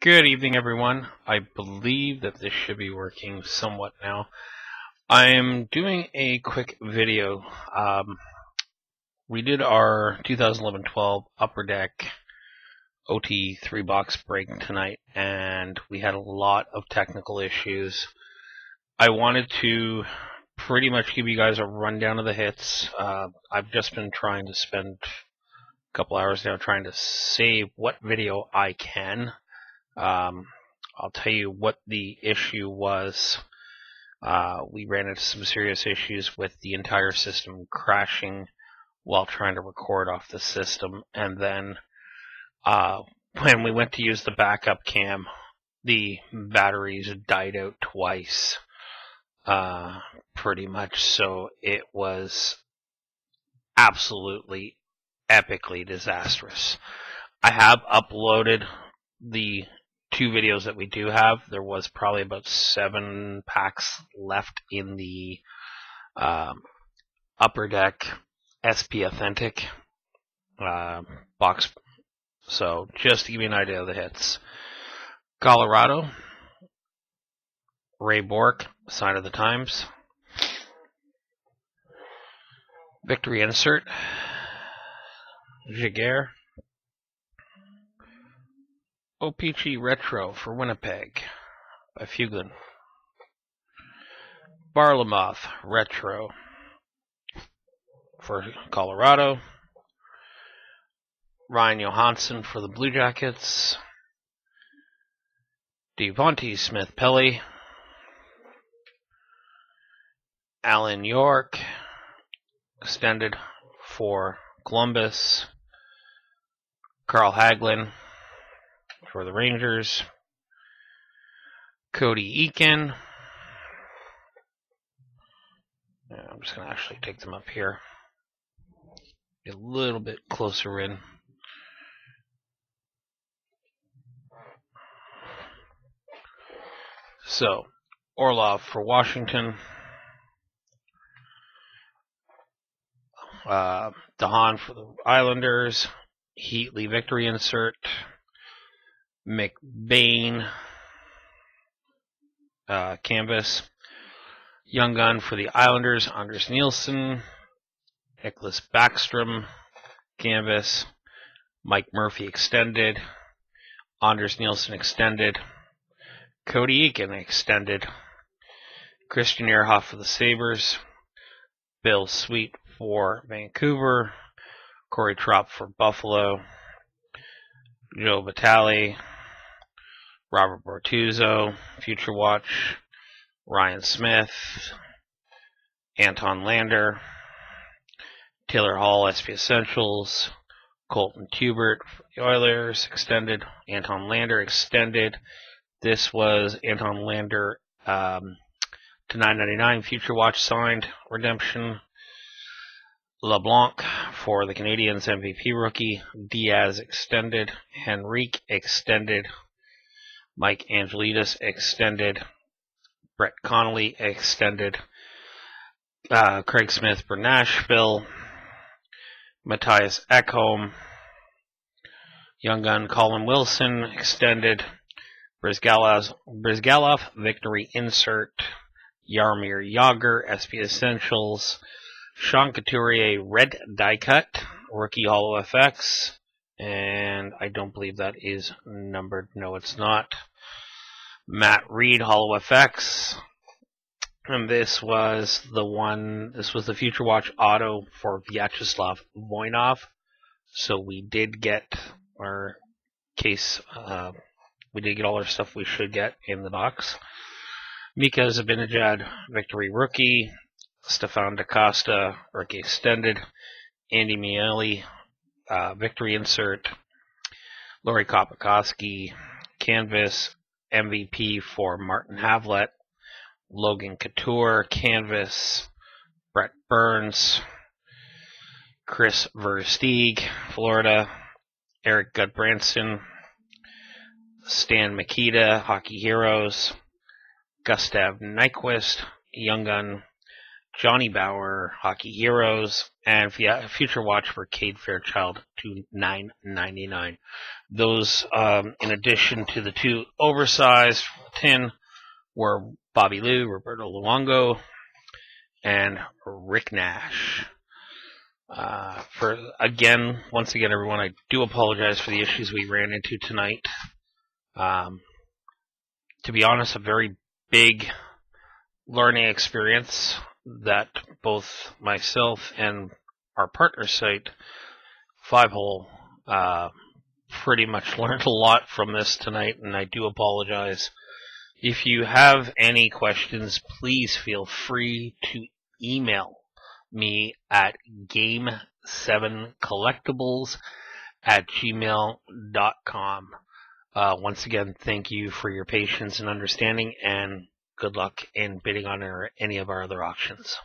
Good evening, everyone. I believe that this should be working somewhat now. I am doing a quick video. We did our 2011-12 Upper Deck OT 3-box break tonight, and we had a lot of technical issues. I wanted to pretty much give you guys a rundown of the hits. I've just been trying to spend a couple hours now trying to save what video I can. I'll tell you what the issue was. We ran into some serious issues with the entire system crashing while trying to record off the system, and then when we went to use the backup cam, the batteries died out twice, pretty much, so it was absolutely epically disastrous. I have uploaded the 2 videos that we do have. There was probably about 7 packs left in the Upper Deck SP Authentic box. So just to give you an idea of the hits. Colorado, Ray Bourque, Sign of the Times. Victory Insert, Jaguar. O-Pee-Chee Retro for Winnipeg by Fuglin. Varlamov Retro for Colorado. Ryan Johansson for the Blue Jackets. Devontae Smith-Pelly. Alan York extended for Columbus. Carl Hagelin for the Rangers. Cody Eakin. I'm just going to actually take them up here. Get a little bit closer in. So, Orlov for Washington. DeHaan for the Islanders. Heatley Victory Insert. McBain canvas. Young Gun for the Islanders, Anders Nielsen. Nicholas Backstrom canvas. Mike Murphy extended. Anders Nielsen extended. Cody Eakin extended. Christian Ehrhoff for the Sabres. Bill Sweet for Vancouver. Corey Trop for Buffalo. Joe Vitale. Robert Bortuzzo, Future Watch, Ryan Smith, Anton Lander, Taylor Hall, SP Essentials, Colton Tubert for the Oilers, extended, Anton Lander, extended. This was Anton Lander to $9.99, Future Watch signed, redemption. LeBlanc for the Canadiens, MVP rookie, Diaz extended, Henrique extended, Mike Angelidis extended. Brett Connolly extended. Craig Smith for Nashville. Matthias Ekholm. Young Gun Colin Wilson extended. Brizgalov Victory Insert. Jaromir Jagr SP Essentials. Sean Couturier Red Die Cut. Rookie Holo FX. And I don't believe that is numbered. No, it's not. Matt Reed, Holo FX. And this was the Future Watch auto for Vyacheslav Voinov. So we did get our case, we did get all our stuff we should get in the box. Mika Zibanejad, Victory Rookie. Stefan DaCosta, Rookie Extended. Andy Miele, Victory Insert. Lori Kopikoski, Canvas, MVP for Martin Havlat. Logan Couture, Canvas. Brett Burns. Chris Versteeg, Florida. Eric Gudbranson. Stan Mikita, Hockey Heroes. Gustav Nyquist, Young Gun. Johnny Bauer, Hockey Heroes, and Future Watch for Cade Fairchild to $9.99. Those, in addition to the two oversized tin, were Bobby Lou, Roberto Luongo, and Rick Nash. Once again, everyone, I do apologize for the issues we ran into tonight. To be honest, a very big learning experience that both myself and our partner site, 5Hole, pretty much learned a lot from this tonight, and I do apologize. If you have any questions, please feel free to email me at game7collectibles@gmail.com. Once again, thank you for your patience and understanding, and good luck in bidding on any of our other auctions.